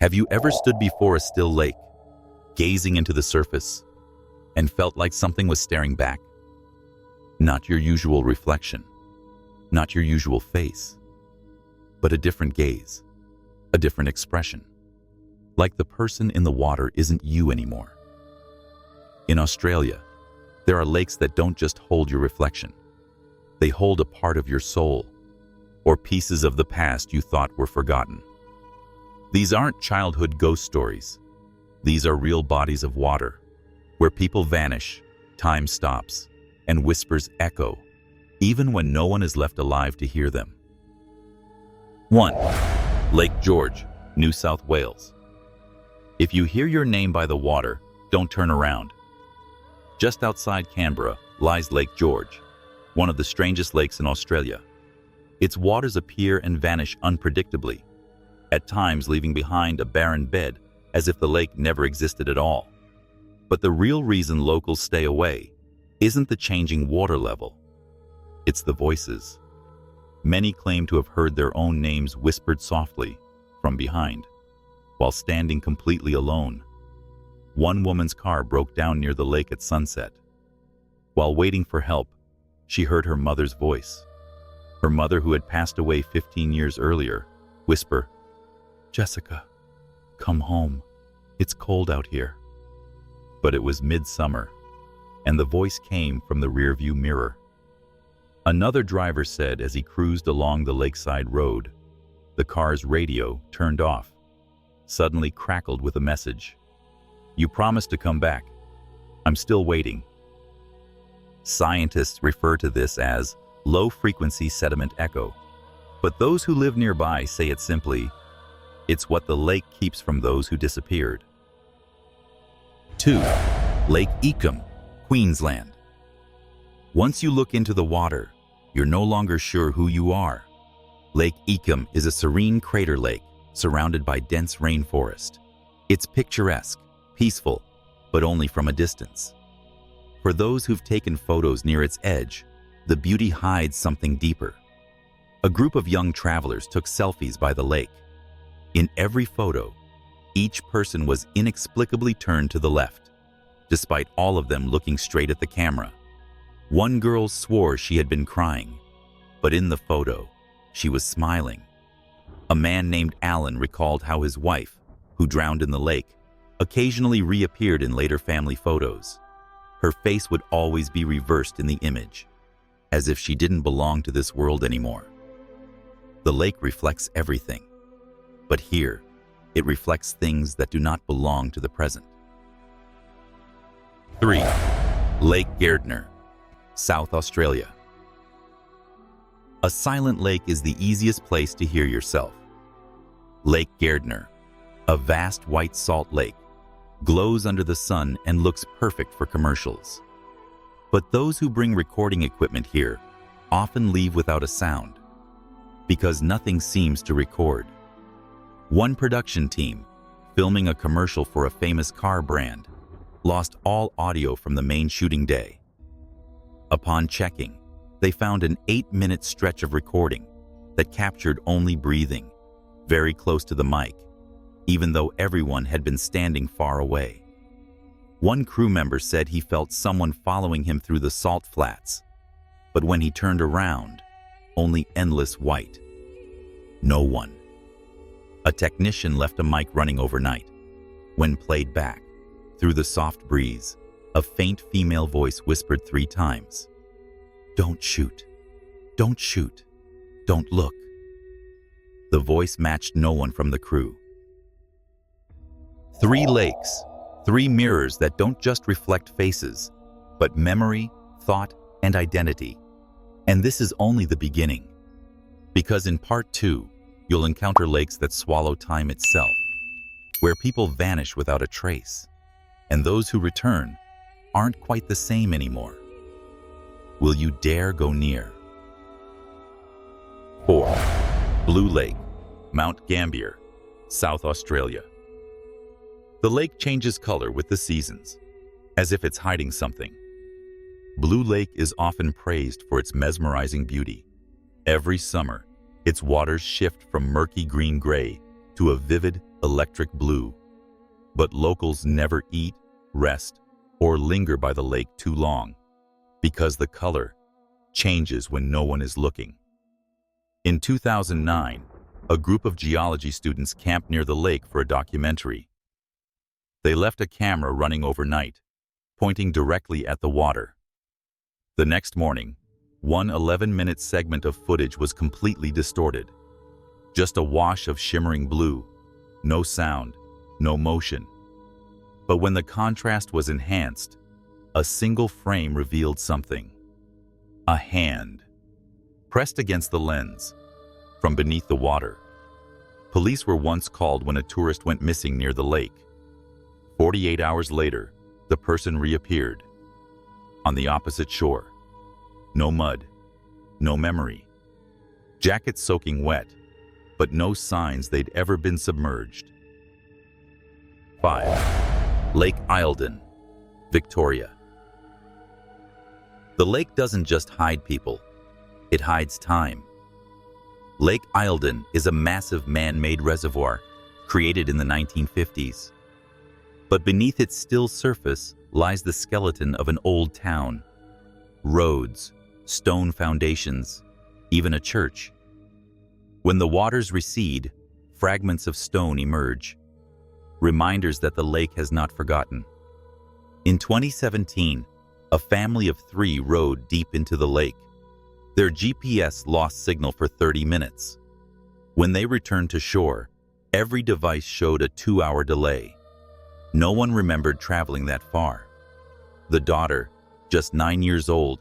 Have you ever stood before a still lake, gazing into the surface, and felt like something was staring back? Not your usual reflection, not your usual face, but a different gaze, a different expression. Like the person in the water isn't you anymore. In Australia, there are lakes that don't just hold your reflection. They hold a part of your soul, or pieces of the past you thought were forgotten. These aren't childhood ghost stories. These are real bodies of water, where people vanish, time stops, and whispers echo, even when no one is left alive to hear them. 1. Lake George, New South Wales. If you hear your name by the water, don't turn around. Just outside Canberra lies Lake George, one of the strangest lakes in Australia. Its waters appear and vanish unpredictably, at times leaving behind a barren bed as if the lake never existed at all. But the real reason locals stay away isn't the changing water level. It's the voices. Many claim to have heard their own names whispered softly from behind, while standing completely alone. One woman's car broke down near the lake at sunset. While waiting for help, she heard her mother's voice. Her mother, who had passed away 15 years earlier, whisper, "Jessica, come home. It's cold out here." But it was midsummer, and the voice came from the rearview mirror. Another driver said as he cruised along the lakeside road, the car's radio turned off, suddenly crackled with a message. "You promised to come back. I'm still waiting." Scientists refer to this as low-frequency sediment echo, but those who live nearby say it simply, it's what the lake keeps from those who disappeared. 2. Lake Eacham, Queensland. Once you look into the water, you're no longer sure who you are. Lake Eacham is a serene crater lake surrounded by dense rainforest. It's picturesque, peaceful, but only from a distance. For those who've taken photos near its edge, the beauty hides something deeper. A group of young travelers took selfies by the lake. In every photo, each person was inexplicably turned to the left, despite all of them looking straight at the camera. One girl swore she had been crying, but in the photo, she was smiling. A man named Alan recalled how his wife, who drowned in the lake, occasionally reappeared in later family photos. Her face would always be reversed in the image, as if she didn't belong to this world anymore. The lake reflects everything, but here, it reflects things that do not belong to the present. 3. Lake Gairdner, South Australia. A silent lake is the easiest place to hear yourself. Lake Gairdner, a vast white salt lake, glows under the sun and looks perfect for commercials. But those who bring recording equipment here often leave without a sound, because nothing seems to record. One production team, filming a commercial for a famous car brand, lost all audio from the main shooting day. Upon checking, they found an 8-minute stretch of recording that captured only breathing, very close to the mic, even though everyone had been standing far away. One crew member said he felt someone following him through the salt flats, but when he turned around, only endless white. No one. A technician left a mic running overnight. When played back, through the soft breeze, a faint female voice whispered 3 times, "Don't shoot. Don't shoot. Don't look." The voice matched no one from the crew. 3 lakes, 3 mirrors that don't just reflect faces, but memory, thought, and identity. And this is only the beginning. Because in part 2, you'll encounter lakes that swallow time itself, where people vanish without a trace, and those who return aren't quite the same anymore. Will you dare go near? 4. Blue Lake, Mount Gambier, South Australia. The lake changes color with the seasons, as if it's hiding something. Blue Lake is often praised for its mesmerizing beauty. Every summer, its waters shift from murky green-gray to a vivid, electric blue. But locals never eat, rest, or linger by the lake too long, because the color changes when no one is looking. In 2009, a group of geology students camped near the lake for a documentary. They left a camera running overnight, pointing directly at the water. The next morning, one 11-minute segment of footage was completely distorted. Just a wash of shimmering blue, no sound, no motion. But when the contrast was enhanced, a single frame revealed something. A hand, pressed against the lens, from beneath the water. Police were once called when a tourist went missing near the lake. 48 hours later, the person reappeared. On the opposite shore. No mud, no memory. Jackets soaking wet, but no signs they'd ever been submerged. 5. Lake Eildon, Victoria. The lake doesn't just hide people, it hides time. Lake Eildon is a massive man-made reservoir created in the 1950s. But beneath its still surface lies the skeleton of an old town. Roads, stone foundations, even a church. When the waters recede, fragments of stone emerge, reminders that the lake has not forgotten. In 2017, a family of 3 rowed deep into the lake. Their GPS lost signal for 30 minutes. When they returned to shore, every device showed a 2-hour delay. No one remembered traveling that far. The daughter, just 9 years old,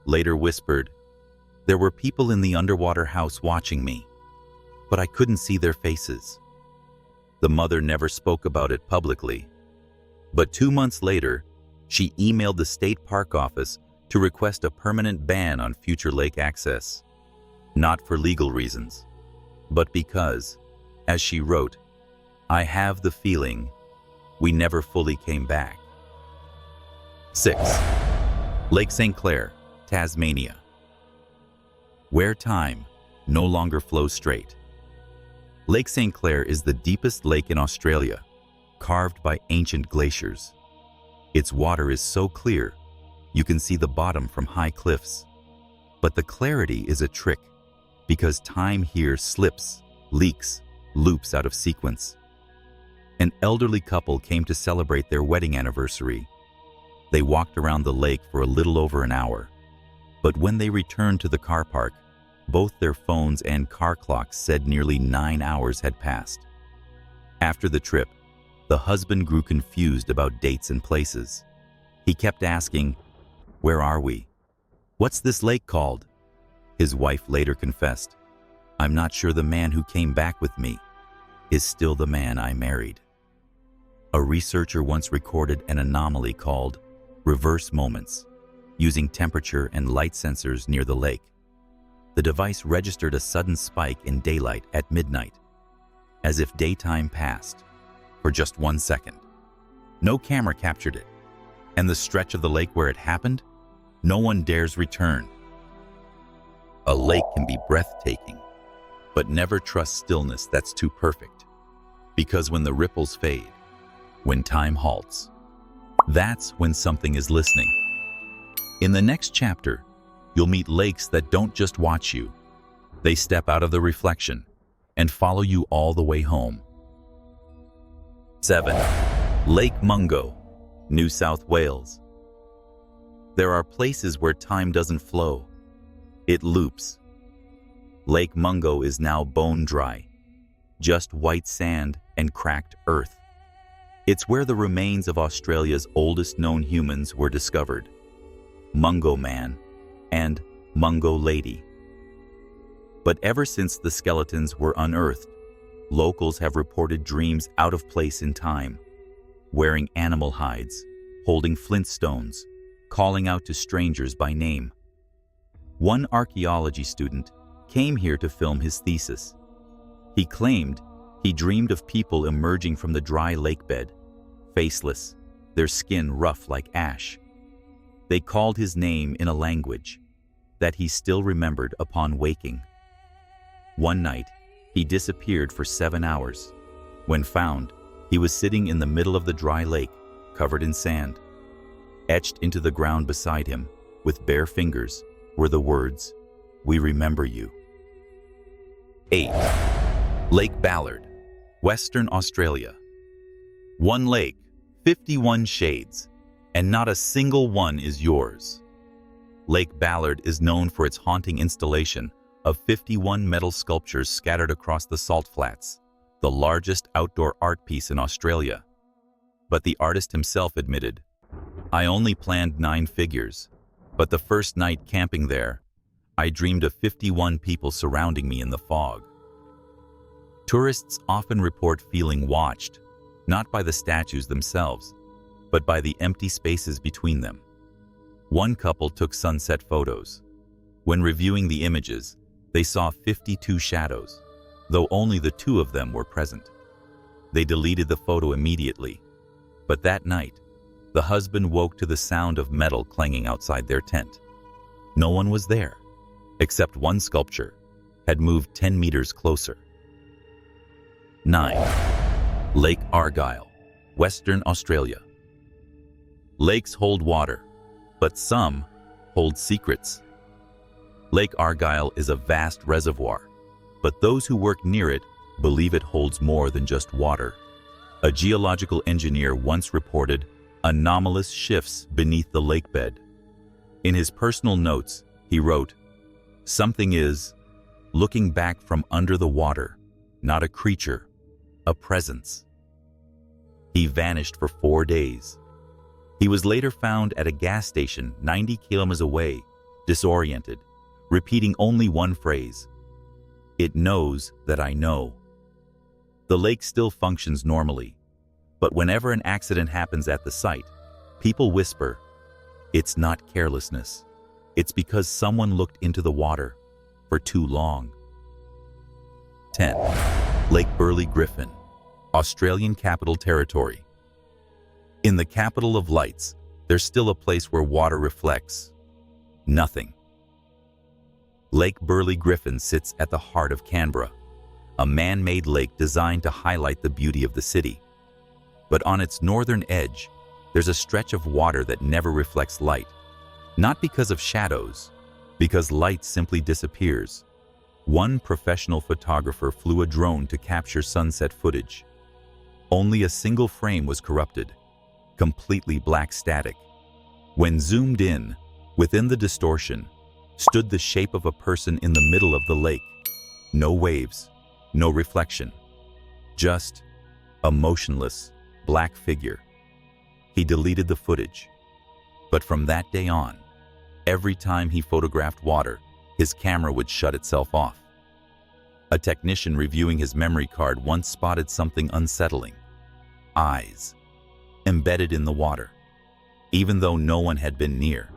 later whispered, "There were people in the underwater house watching me, but I couldn't see their faces." The mother never spoke about it publicly. But 2 months later, she emailed the state park office to request a permanent ban on future lake access. Not for legal reasons, but because, as she wrote, "I have the feeling we never fully came back." 6. Lake St. Clair, Tasmania. Where time no longer flows straight. Lake St. Clair is the deepest lake in Australia, carved by ancient glaciers. Its water is so clear, you can see the bottom from high cliffs. But the clarity is a trick, because time here slips, leaks, loops out of sequence. An elderly couple came to celebrate their wedding anniversary. They walked around the lake for a little over an hour. But when they returned to the car park, both their phones and car clocks said nearly 9 hours had passed. After the trip, the husband grew confused about dates and places. He kept asking, "Where are we? What's this lake called?" His wife later confessed, "I'm not sure the man who came back with me is still the man I married." A researcher once recorded an anomaly called reverse moments, using temperature and light sensors near the lake. The device registered a sudden spike in daylight at midnight, as if daytime passed for just 1 second. No camera captured it, and the stretch of the lake where it happened, no one dares return. A lake can be breathtaking, but never trust stillness that's too perfect. Because when the ripples fade, when time halts, that's when something is listening. In the next chapter, you'll meet lakes that don't just watch you. They step out of the reflection and follow you all the way home. 7. Lake Mungo, New South Wales. There are places where time doesn't flow. It loops. Lake Mungo is now bone dry, just white sand and cracked earth. It's where the remains of Australia's oldest known humans were discovered, Mungo Man and Mungo Lady. But ever since the skeletons were unearthed, locals have reported dreams out of place in time, wearing animal hides, holding flint stones, calling out to strangers by name. One archaeology student came here to film his thesis. He claimed he dreamed of people emerging from the dry lake bed, faceless, their skin rough like ash. They called his name in a language that he still remembered upon waking. One night, he disappeared for 7 hours. When found, he was sitting in the middle of the dry lake, covered in sand. Etched into the ground beside him, with bare fingers, were the words, "We remember you." 8. Lake Ballard, Western Australia. One lake, 51 shades, and not a single one is yours. Lake Ballard is known for its haunting installation of 51 metal sculptures scattered across the salt flats, the largest outdoor art piece in Australia. But the artist himself admitted, "I only planned 9 figures, but the first night camping there, I dreamed of 51 people surrounding me in the fog." Tourists often report feeling watched, not by the statues themselves, but by the empty spaces between them. One couple took sunset photos. When reviewing the images, they saw 52 shadows, though only the 2 of them were present. They deleted the photo immediately, but that night, the husband woke to the sound of metal clanging outside their tent. No one was there, except one sculpture had moved 10 meters closer. 9. Lake Argyle, Western Australia. Lakes hold water, but some hold secrets. Lake Argyle is a vast reservoir, but those who work near it believe it holds more than just water. A geological engineer once reported anomalous shifts beneath the lakebed. In his personal notes, he wrote, "Something is looking back from under the water, not a creature, a presence." He vanished for 4 days. He was later found at a gas station 90 kilometers away, disoriented, repeating only one phrase, "It knows that I know." The lake still functions normally, but whenever an accident happens at the site, people whisper, "It's not carelessness. It's because someone looked into the water for too long." 10. Lake Burley, Griffin, Australian Capital Territory. In the capital of lights, there's still a place where water reflects nothing. Lake Burley, Griffin sits at the heart of Canberra, a man-made lake designed to highlight the beauty of the city. But on its northern edge, there's a stretch of water that never reflects light, not because of shadows, because light simply disappears. One professional photographer flew a drone to capture sunset footage. Only a single frame was corrupted, completely black static. When zoomed in, within the distortion, stood the shape of a person in the middle of the lake. No waves, no reflection, just a motionless, black figure. He deleted the footage. But from that day on, every time he photographed water, his camera would shut itself off. A technician reviewing his memory card once spotted something unsettling. Eyes, embedded in the water, even though no one had been near.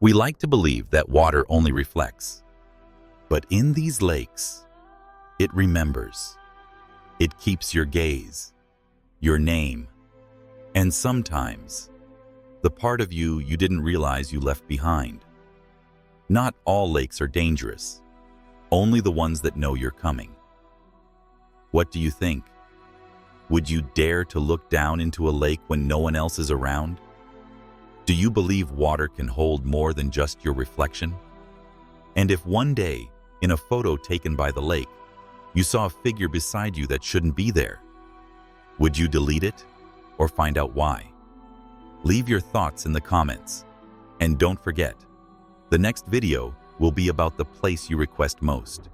We like to believe that water only reflects, but in these lakes, it remembers. It keeps your gaze, your name, and sometimes the part of you you didn't realize you left behind. Not all lakes are dangerous, only the ones that know you're coming. What do you think? Would you dare to look down into a lake when no one else is around? Do you believe water can hold more than just your reflection? And if one day, in a photo taken by the lake, you saw a figure beside you that shouldn't be there, would you delete it or find out why? Leave your thoughts in the comments. And don't forget, the next video will be about the place you request most.